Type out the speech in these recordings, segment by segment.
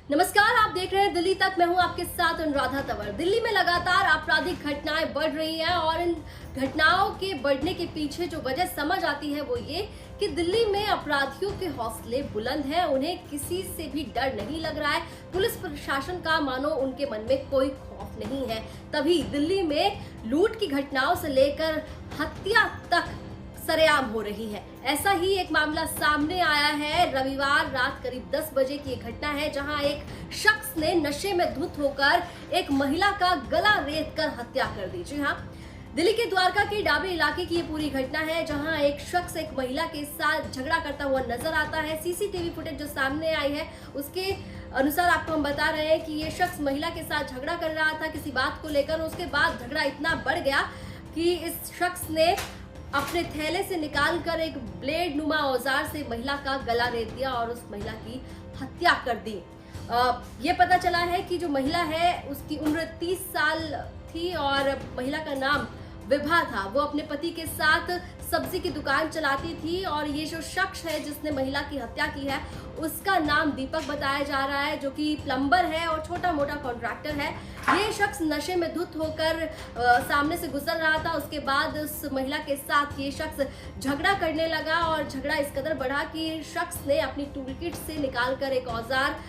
नमस्कार, आप देख रहे हैं दिल्ली तक। मैं हूं आपके साथ अनुराधा तंवर। दिल्ली में लगातार आपराधिक घटनाएं बढ़ रही हैं और इन घटनाओं के बढ़ने के पीछे जो वजह समझ आती है वो ये कि दिल्ली में अपराधियों के हौसले बुलंद हैं, उन्हें किसी से भी डर नहीं लग रहा है। पुलिस प्रशासन का मानो उनके मन में कोई खौफ नहीं है। तभी दिल्ली में लूट की घटनाओं से लेकर हत्या तक सरेआम हो रही है। ऐसा ही एक मामला सामने आया है। रविवार रात करीब 10 बजे की एक घटना है जहां एक शख्स ने नशे में धुत होकर एक महिला का गला रेत कर हत्या कर दी। जी हां, दिल्ली के द्वारका के डाबे इलाके की ये पूरी घटना है जहां एक शख्स एक महिला के साथ झगड़ा करता हुआ नजर आता है। सीसीटीवी फुटेज जो सामने आई है उसके अनुसार आपको हम बता रहे हैं कि ये शख्स महिला के साथ झगड़ा कर रहा था किसी बात को लेकर। उसके बाद झगड़ा इतना बढ़ गया कि इस शख्स ने अपने थैले से निकालकर एक ब्लेड नुमा औजार से महिला का गला रेत दिया और उस महिला की हत्या कर दी। ये पता चला है कि जो महिला है उसकी उम्र 30 साल थी और महिला का नाम विभा था। वो अपने पति के साथ सब्जी की दुकान चलाती थी और ये जो शख्स है जिसने महिला की हत्या की है उसका नाम दीपक बताया जा रहा है, जो कि प्लम्बर है और छोटा मोटा कॉन्ट्रैक्टर है। ये शख्स नशे में धुत होकर सामने से गुजर रहा था। उसके बाद उस महिला के साथ ये शख्स झगड़ा करने लगा और झगड़ा इस कदर बढ़ा कि शख्स ने अपनी टूल किट से निकालकर एक औजार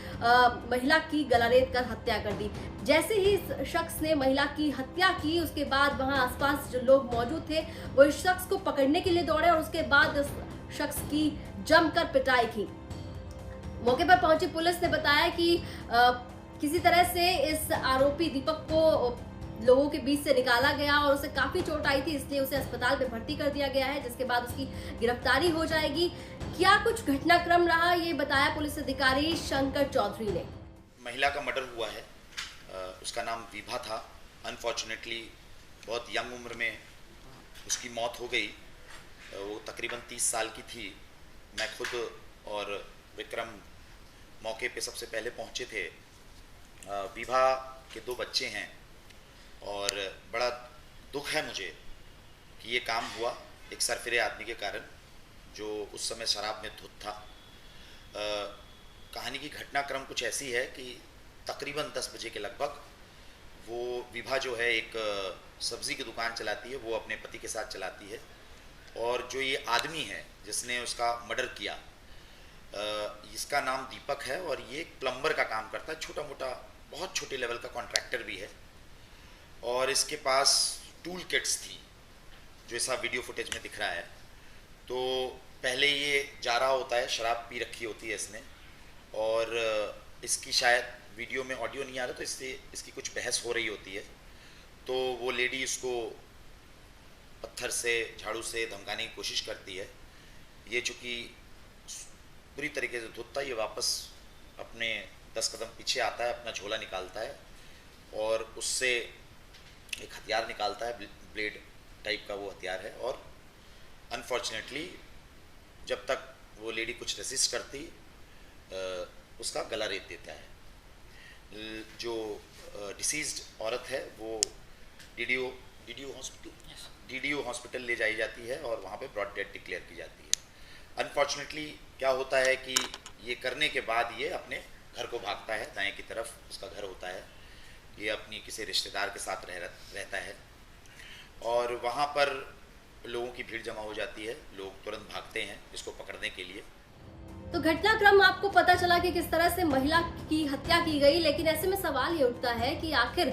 महिला की गला रेत कर हत्या कर दी। जैसे ही इस शख्स ने महिला की हत्या की उसके बाद वहां आसपास जो लोग मौजूद थे वो इस शख्स को पकड़ने के लिए दौड़े और उसके बाद इस शख्स की जमकर पिटाई की। मौके पर पहुंची पुलिस ने बताया कि किसी तरह से इस आरोपी दीपक को लोगों के बीच से निकाला गया और उसे काफी चोट आई थी, इसलिए उसे अस्पताल में भर्ती कर दिया गया है, जिसके बाद उसकी गिरफ्तारी हो जाएगी। क्या कुछ घटनाक्रम रहा ये बताया पुलिस अधिकारी शंकर चौधरी ने। महिला का मर्डर हुआ है, उसका नाम विभा था। अनफॉर्चुनेटली बहुत यंग उम्र में उसकी मौत हो गई। वो तकरीबन 30 साल की थी। मैं खुद और विक्रम मौके पे सबसे पहले पहुंचे थे। विभा के 2 बच्चे हैं और बड़ा दुख है मुझे कि ये काम हुआ एक सरफिरे आदमी के कारण जो उस समय शराब में धुत था। कहानी की घटनाक्रम कुछ ऐसी है कि तकरीबन 10 बजे के लगभग वो विभा जो है एक सब्जी की दुकान चलाती है, वो अपने पति के साथ चलाती है और जो ये आदमी है जिसने उसका मर्डर किया इसका नाम दीपक है और ये एक प्लम्बर का काम करता है, छोटा मोटा बहुत छोटे लेवल का कॉन्ट्रैक्टर भी है। और इसके पास टूल किट्स थी जो ऐसा वीडियो फुटेज में दिख रहा है। तो पहले ये जा रहा होता है, शराब पी रखी होती है इसने और इसकी शायद वीडियो में ऑडियो नहीं आ रहा तो इससे इसकी कुछ बहस हो रही होती है। तो वो लेडी इसको पत्थर से झाड़ू से धमकाने की कोशिश करती है। ये चूँकि पूरी तरीके से धुत था, ये वापस अपने 10 कदम पीछे आता है, अपना झोला निकालता है और उससे एक हथियार निकालता है, ब्लेड टाइप का वो हथियार है। और अनफॉर्चुनेटली जब तक वो लेडी कुछ रेसिस्ट करती उसका गला रेत देता है। जो डिसीज्ड औरत है वो डीडीओ हॉस्पिटल ले जाई जाती है और वहाँ पे ब्रॉड डेड डिक्लेयर की जाती है। अनफॉर्चुनेटली क्या होता है कि ये करने के बाद ये अपने घर को भागता है, दाएं की तरफ उसका घर होता है। ये अपनी किसी रिश्तेदार के साथ रहता है और वहाँ पर लोगों की भीड़ जमा हो जाती है। लोग तुरंत भागते हैं इसको पकड़ने के लिए। तो घटनाक्रम आपको पता चला कि किस तरह से महिला की हत्या की गई, लेकिन ऐसे में सवाल ये उठता है कि आखिर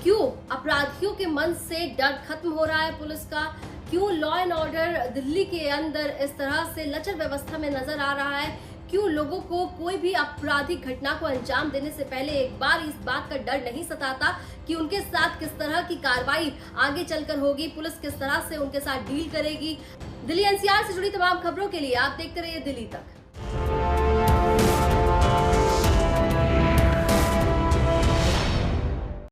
क्यों अपराधियों के मन से डर खत्म हो रहा है पुलिस का? क्यों लॉ एंड ऑर्डर दिल्ली के अंदर इस तरह से लचर व्यवस्था में नजर आ रहा है? क्यों लोगों को कोई भी आपराधिक घटना को अंजाम देने से पहले एक बार इस बात का डर नहीं सताता कि उनके साथ किस तरह की कार्रवाई आगे चलकर होगी, पुलिस किस तरह से उनके साथ डील करेगी? दिल्ली एनसीआर से जुड़ी तमाम खबरों के लिए आप देखते रहिए दिल्ली तक।